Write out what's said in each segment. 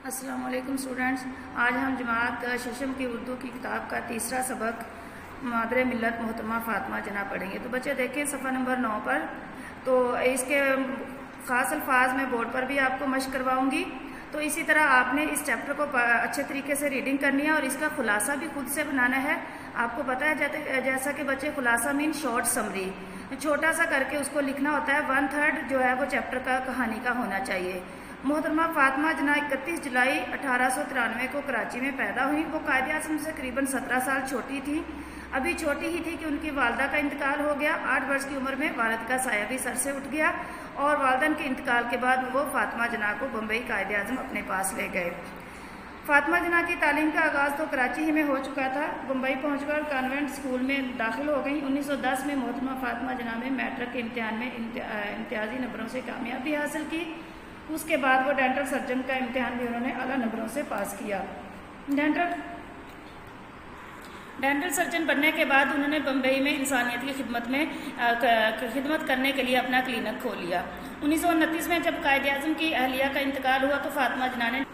अस्सलाम वालेकुम स्टूडेंट्स। आज हम जमात शशम की उर्दू की किताब का तीसरा सबक मादरे मिल्लत मोहतरमा फ़ातिमा जना पढ़ेंगे। तो बच्चे देखें सफ़ा नंबर 9 पर। तो इसके ख़ास अल्फाज में बोर्ड पर भी आपको मशक करवाऊंगी। तो इसी तरह आपने इस चैप्टर को अच्छे तरीके से रीडिंग करनी है और इसका खुलासा भी खुद से बनाना है। आपको पता है जैसा कि बच्चे खुलासा मीन शॉर्ट समरी, छोटा सा करके उसको लिखना होता है। 1/3 जो है वो चैप्टर का कहानी का होना चाहिए। मोहतरमा फ़ातिमा जना 31 जुलाई 1893 को कराची में पैदा हुई। वो कायदे आज़म से करीबन 17 साल छोटी थी। अभी छोटी ही थी कि उनकी वालदा का इंतकाल हो गया। 8 वर्ष की उम्र में वालिद का साया भी सर से उठ गया और वालदन के इंतकाल के बाद वो फ़ातिमा जना को बम्बई कायदे आज़म अपने पास ले गए। फ़ातिमा जना की तालीम का आगाज़ तो कराची ही में हो चुका था। बम्बई पहुंचकर कॉन्वेंट स्कूल में दाखिल हो गई। 1910 में मोहतरमा फ़ातिमा जना ने मैट्रिक के इम्तिहान में इम्तियाजी नंबरों से कामयाबी हासिल की। उसके बाद वो डेंटल सर्जन का इम्तिहान भी उन्होंने आला नंबरों से पास किया। डेंटल सर्जन बनने के बाद उन्होंने बम्बई में इंसानियत की खिदमत करने के लिए अपना क्लिनिक खोल लिया। 1929 में जब कायदे आज़म की अहलिया का इंतकाल हुआ तो फ़ातिमा जना ने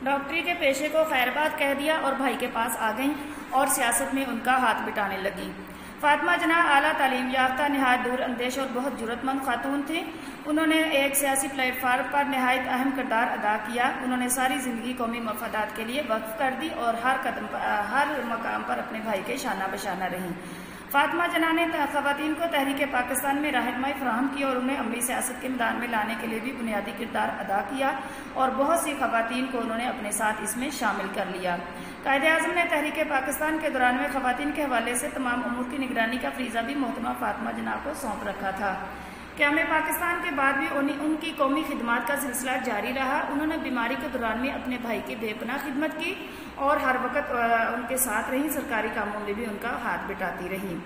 डॉक्टरी के पेशे को खैरबाद कह दिया और भाई के पास आ गईं और सियासत में उनका हाथ बिटाने लगी। फ़ातिमा जना आला तालीम याफ्ता, नहायत दूर अंदेश और बहुत जुर्रतमंद खातून थी। उन्होंने एक सियासी प्लेटफार्म पर नहायत अहम किरदार अदा किया। उन्होंने सारी ज़िंदगी कौमी मफादात के लिए वक्फ कर दी और हर मकाम पर अपने भाई के शाना बशाना रहीं। फ़ातिमा जना ने ख़वातीन को तहरीक पाकिस्तान में रहनुमाई फराहम की और उन्हें अमली सियासत के मैदान में लाने के लिए भी बुनियादी किरदार अदा किया और बहुत सी ख़वातीन को उन्होंने अपने साथ इसमें शामिल कर लिया। कायदे आज़म ने तहरीक पाकिस्तान के दौरान में ख़वातीन के हवाले से तमाम उमूर की निगरानी का फरीज़ा भी मोहतरमा फ़ातिमा जना को सौंप रखा था। क़याम पाकिस्तान के बाद भी उनकी कौमी खिदमत का सिलसिला जारी रहा। उन्होंने बीमारी के दौरान में अपने भाई की बेपनाह खिदमत की और हर वक्त उनके साथ रहीं। सरकारी कामों में भी उनका हाथ बिटाती रहीं।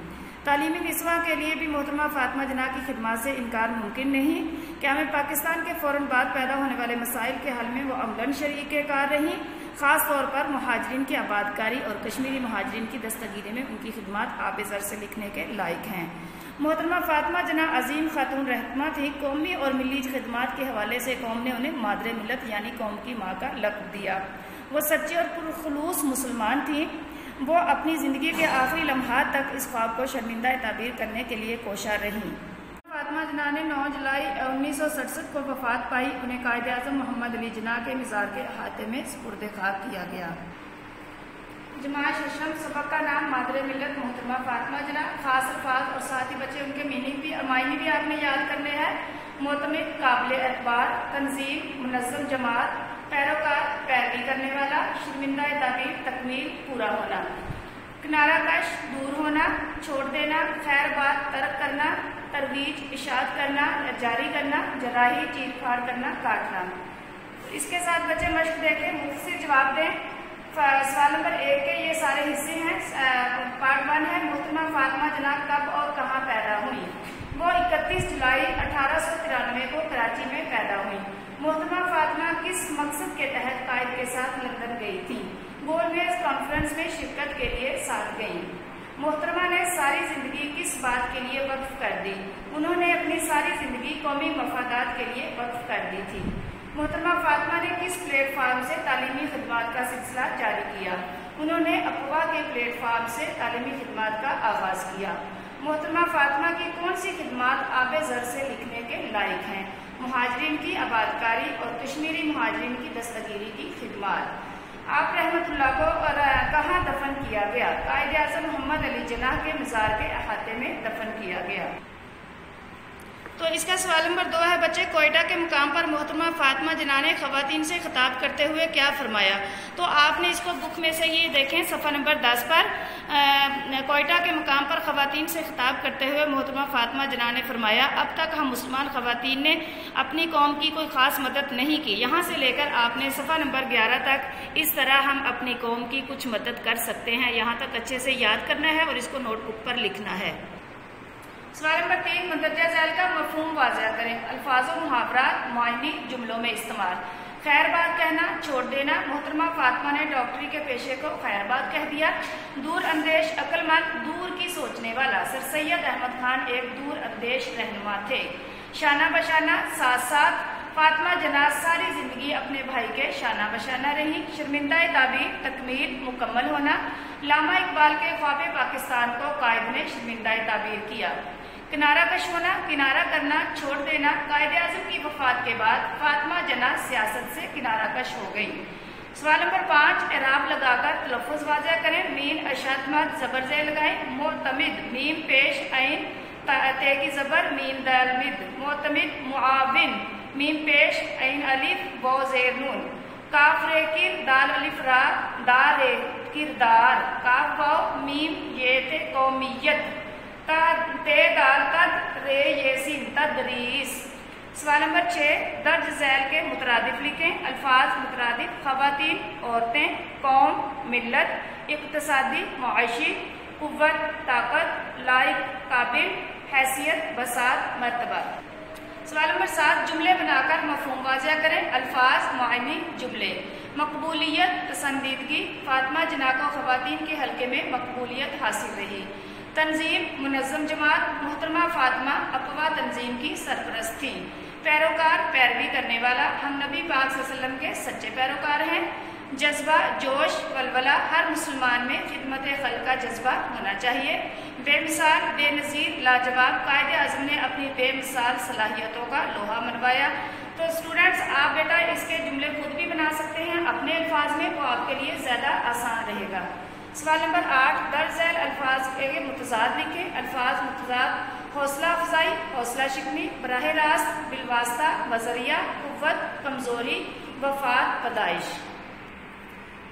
तालीमी निस्वा के लिए भी मोहतरमा फ़ातिमा जना की खिदमत से इनकार मुमकिन नहीं। क़याम पाकिस्तान के फ़ौरन बाद पैदा होने वाले मसाइल के हल में वो अमलन शरीक-ए-कार रहीं। ख़ास तौर पर मुहाजिरीन की आबादकारी और कश्मीरी मुहाजिरीन की दस्तगीरी में उनकी खिदमत आब-ए-ज़र से लिखने के लायक हैं। मोहतरमा फ़ातिमा जना अजीम खातून रहनुमा थी। कौमी और मिली खिदमत के हवाले से कौम ने उन्हें मादरे मिल्लत यानी कौम की माँ का लक़ब दिया। वो सच्ची और पुरखुलूस मुसलमान थी। वो अपनी ज़िंदगी के आखिरी लम्हात तक इस ख्वाब को शर्मिंदा ताबीर करने के लिए कोशा रहीं। फ़ातिमा जना ने 9 जुलाई 1967 को वफ़ात पाई। उन्हें कायदे आज़म मोहम्मद अली जना के मज़ार के अहाते में सुपुर्द खाक किया गया। जमात शशम सबक का नाम मादरे मिल्लत मोहतरमा फ़ातिमा जना। खास अल्फाज और साथ ही बच्चे उनके मीनिंग भी और मायने भी आपने याद करने हैं। मोतमिद, काबिल एतबार, तंजीम, मुनज़्ज़म जमात, पैरोकार, पैरवी करने वाला, शर्मिंदा ताबीर, तकमील, पूरा होना, किनारा कश, दूर होना, छोड़ देना, खैर बात, तर्क करना, तरवीज, इशात करना, जारी करना, जराही, चीर फाड़ करना, काटना। इसके साथ बच्चे मश्क देखें, मुख्तसर जवाब दें। सवाल नंबर 1 के ये सारे हिस्से हैं। पार्ट 1 है मोहतरमा फ़ातिमा जना कब और कहाँ पैदा हुई। वो 31 जुलाई 1893 को कराची में पैदा हुई। मोहतरमा फ़ातिमा किस मकसद के तहत कायद के साथ लंदन गई थी। गोलमेज कॉन्फ्रेंस में शिरकत के लिए साथ गई। मोहतरमा ने सारी ज़िंदगी किस बात के लिए वक्फ कर दी। उन्होंने अपनी सारी ज़िंदगी कौमी मफादात के लिए वक्फ कर दी थी। मोहतरमा फ़ातिमा ने किस प्लेटफार्म से तालीमी खिदमत का सिलसिला जारी किया। उन्होंने अफवा के प्लेटफार्म से तालीमी खिदमत का आगाज़ किया। मोहतरमा फ़ातिमा की कौन सी खिदमत आब-ए-ज़र से लिखने के लायक हैं। मुहाजिरीन की आबादकारी और कश्मीरी मुहाजिरीन की दस्तगीरी की खिदमत। आप रहमतुल्लाह को कहाँ दफन किया गया। कायदे आज़म मोहम्मद अली जना के मज़ार के अहाते में दफन किया गया। तो इसका सवाल नंबर 2 है बच्चे, कोयटा के मुकाम पर मोहतरमा फ़ातिमा जना ने ख़वातीन से खिताब करते हुए क्या फरमाया। तो आपने इसको बुक में से ये देखें सफ़ा नंबर 10 पर। कोयटा के मुकाम पर ख़वातीन से खिताब करते हुए मोहतरमा फ़ातिमा जना ने फरमाया, अब तक हम मुसलमान ख़वातीन ने अपनी कौम की कोई ख़ास मदद नहीं की। यहाँ से लेकर आपने सफ़ा नंबर 11 तक इस तरह हम अपनी कौम की कुछ मदद कर सकते हैं, यहाँ तक अच्छे से याद करना है और इसको नोटबुक पर लिखना है। सवाल नंबर 3, मंदरजा झैल का मफहूम वाज़ह करें। अल्फाज और मुहावरात मायनी जुमलों में इस्तेमाल। खैर बात कहना, छोड़ देना। मोहतरमा फ़ातिमा ने डॉक्टरी के पेशे को खैर बात कह दिया। दूर अंदेश, अक्लमंद, दूर की सोचने वाला। सर सैयद अहमद खान एक दूर अंदेश रहनुमा थे। शाना बशाना, साथ साथ, फातिमा जना सारी जिंदगी अपने भाई के शाना बशाना रही। शर्मिंदा ताबीर तकमील मुकम्मल होना। लामा इकबाल के ख्वाब पाकिस्तान को कायद ने शर्मिंदा ताबीर किया। किनारा कश होना, किनारा करना छोड़ देना। कायद-ए-आज़म की वफात के बाद फातिमा जना सियासत से किनारा कश हो गई। सवाल नंबर 5, एराब लगाकर तलफ़्फ़ुज़ वाज़ह करें। मीन अशद मद ज़बर ज़े लगाएं। मोतमिद मीम पेश ऐन ते की ज़बर मीन दाल मिद। मोतमिद मुआविन मीम पेश ऐन अलिफ वो ज़ेर नून। काफ रे किर दाल अलिफ रा दार रे किरदार। काफ वाव मीम ये ते कौमियत। ते दाल तद रे ये सिन तदरीस। सवाल नंबर 6, दर्ज झैल के मुतरादिफ लिखें। अल्फाज मुतरादिफ, खवातीन, औरतें, कौम, मिल्लत, इक्तसादी, मुआशी, कुव्वत, ताकत, लायक, काबिल, हैसियत, बसात, मर्तबा। सवाल नंबर 7, जुमले बनाकर मफहूम वाज़ह करें। अल्फाज, मायने, जुमले। मकबूलियत, पसंदीदगी। फातिमा जना को खवातीन के हल्के में मकबूलियत हासिल रही। तंजीम, मुनज़्ज़म जमात। मोहतरमा फातिमा अक़वा तंजीम की सरपरस्त थी। पैरोकार, पैरवी करने वाला। हम नबी पाक सल्लल्लाहु अलैहि वसल्लम के सच्चे पैरोकार हैं। जज्बा, जोश, वलवला। हर मुसलमान में खिदमत खल्क़ का जज्बा होना चाहिए। बेमिसाल, बेनज़ीर, लाजवाब। कायद-ए-आज़म ने अपनी बेमिसाल सलाहियतों का लोहा मनवाया। तो स्टूडेंट्स, आप बेटा इसके जुमले खुद भी बना सकते हैं अपने अल्फाज में, वो आपके लिए ज़्यादा आसान रहेगा। सवाल नंबर 8, दर्ज झैल अल्फाज के मुतज़ाद लिखें। अल्फाज मुतज़ाद, हौसला अफजाई, हौसला शिकनी, बराह रास्त, बिलवास्ता, बजरिया, कुव्वत, कमज़ोरी, वफात, पैदाइश।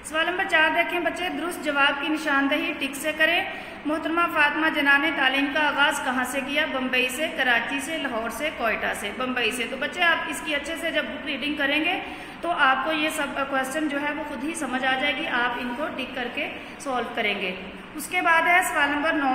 सवाल नंबर 4 देखें बच्चे, दुरुस्त जवाब की निशानदही टिक से करें। मोहतरमा फातिमा जना ने तालीम का आगाज़ कहाँ से किया? बम्बई से, कराची से, लाहौर से, कोयटा से। बम्बई से। तो बच्चे आप इसकी अच्छे से जब बुक रीडिंग करेंगे तो आपको ये सब क्वेश्चन जो है वो खुद ही समझ आ जाएगी। आप इनको टिक करके सॉल्व करेंगे। उसके बाद है सवाल नंबर 9,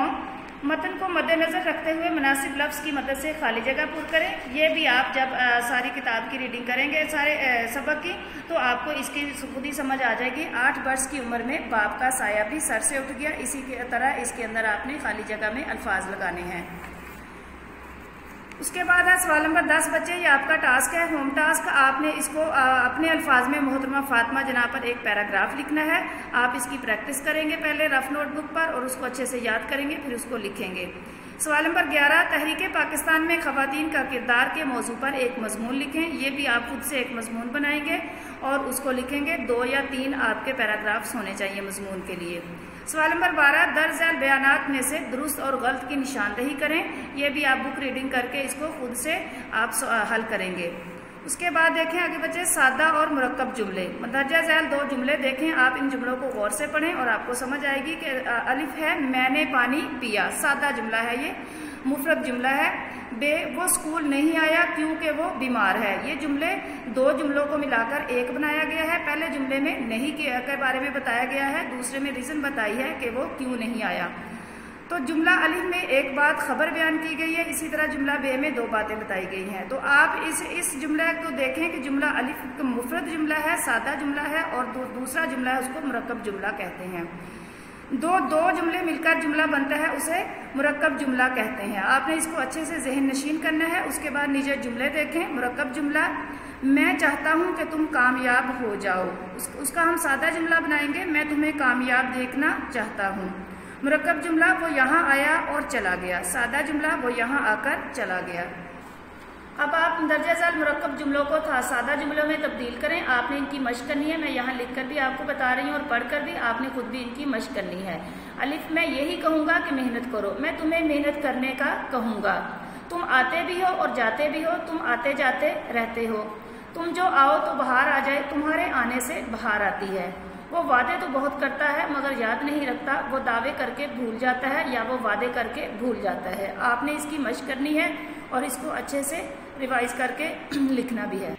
मतन को मद्देनजर रखते हुए मुनासिब लफ्ज़ की मदद से खाली जगह पूर करें। ये भी आप जब सारी किताब की रीडिंग करेंगे सारे सबक की, तो आपको इसकी खुद ही समझ आ जाएगी। 8 वर्ष की उम्र में बाप का साया भी सर से उठ गया। इसी की तरह इसके अंदर आपने खाली जगह में अल्फाज लगाने हैं। उसके बाद है सवाल नंबर 10 बच्चे, ये आपका टास्क है, होम टास्क। आपने इसको अपने अल्फाज में मोहतरमा फातिमा जना पर एक पैराग्राफ लिखना है। आप इसकी प्रैक्टिस करेंगे पहले रफ नोटबुक पर और उसको अच्छे से याद करेंगे, फिर उसको लिखेंगे। सवाल नंबर 11, तहरीक पाकिस्तान में खवातीन का किरदार के मौजू पर एक मजमून लिखें। ये भी आप खुद से एक मजमून बनाएंगे और उसको लिखेंगे। 2 या 3 आपके पैराग्राफ्स होने चाहिए मजमून के लिए। सवाल नंबर 12, दर्ज झैल बयानात में से दुरुस्त और गलत की निशानदही करें। यह भी आप बुक रीडिंग करके इसको खुद से आप हल करेंगे। उसके बाद देखें आगे बच्चे, सादा और मुरक्कब जुमले। दर्जा झैल 2 जुमले देखें। आप इन जुमलों को गौर से पढ़ें और आपको समझ आएगी कि अलिफ है, मैंने पानी पिया, सादा जुमला है ये। मुफरद जुमला है, बे वो स्कूल नहीं आया क्योंकि वो बीमार है। ये जुमले 2 जुमलों को मिलाकर एक बनाया गया है। पहले जुमले में नहीं के बारे में बताया गया है, दूसरे में रीज़न बताई है कि वो क्यों नहीं आया। तो जुमला अलिफ में एक बात खबर बयान की गई है, इसी तरह जुमला बे में 2 बातें बताई गई हैं। तो आप इस जुमला को देखें कि जुमला अलिफ मुफरद जुमला है, सादा जुमला है, और दूसरा जुमला है उसको मुरक्कब जुमला कहते हैं। दो जुमले मिलकर जुमला बनता है, उसे मुरक्कब जुमला कहते हैं। आपने इसको अच्छे से ज़हन नशीन करना है। उसके बाद नीचे जुमले देखें। मुरक्कब जुमला, मैं चाहता हूँ कि तुम कामयाब हो जाओ, उसका हम सादा जुमला बनाएंगे, मैं तुम्हें कामयाब देखना चाहता हूँ। मुरक्कब जुमला, वो यहाँ आया और चला गया। सादा जुमला, वो यहाँ आकर चला गया। अब आप दर्जा झैल मुरक्कब जुमलों को सादा जुमलों में तब्दील करें। आपने इनकी मश्क करनी है। मैं यहाँ लिखकर भी आपको बता रही हूँ और पढ़कर भी आपने खुद भी इनकी मश्क करनी है। अलिफ में यही कहूँगा कि मेहनत करो, मैं तुम्हें मेहनत करने का कहूँगा। तुम आते भी हो और जाते भी हो, तुम आते जाते रहते हो। तुम जो आओ तो बाहर आ जाए, तुम्हारे आने से बाहर आती है। वो वादे तो बहुत करता है मगर याद नहीं रखता, वो दावे करके भूल जाता है या वो वादे करके भूल जाता है। आपने इसकी मश्क करनी है और इसको अच्छे से रिवाइज करके लिखना भी है।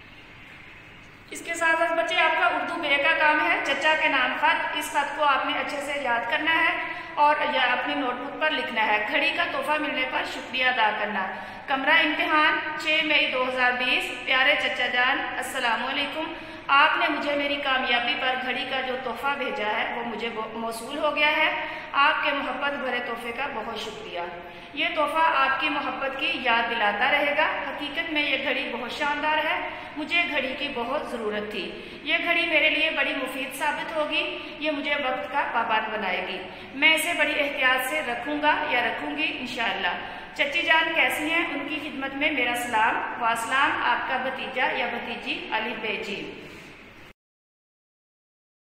इसके साथ साथ बच्चे आपका उर्दू बे का काम है, चचा के नाम खत। इस खत को आपने अच्छे से याद करना है और या अपनी नोटबुक पर लिखना है। घड़ी का तोहफा मिलने पर शुक्रिया अदा करना। कमरा इम्तिहान 6 मई 2020। प्यारे चचा जान, अस्सलाम वालेकुम। आपने मुझे मेरी कामयाबी पर घड़ी का जो तोहफा भेजा है वो मुझे मौसूल हो गया है। आपके मोहब्बत भरे तोहफे का बहुत शुक्रिया। ये तोहफा आपकी मोहब्बत की याद दिलाता रहेगा। हकीकत में ये घड़ी बहुत शानदार है। मुझे घड़ी की बहुत ज़रूरत थी। ये घड़ी मेरे लिए बड़ी मुफीद साबित होगी। ये मुझे वक्त का पाबंद बनाएगी। मैं इसे बड़ी एहतियात से रखूँगा या रखूँगी इंशाअल्लाह। चची जान कैसी हैं? उनकी खिदमत में मेरा सलाम। वासलाम, आपका भतीजा या भतीजी अली बेजी।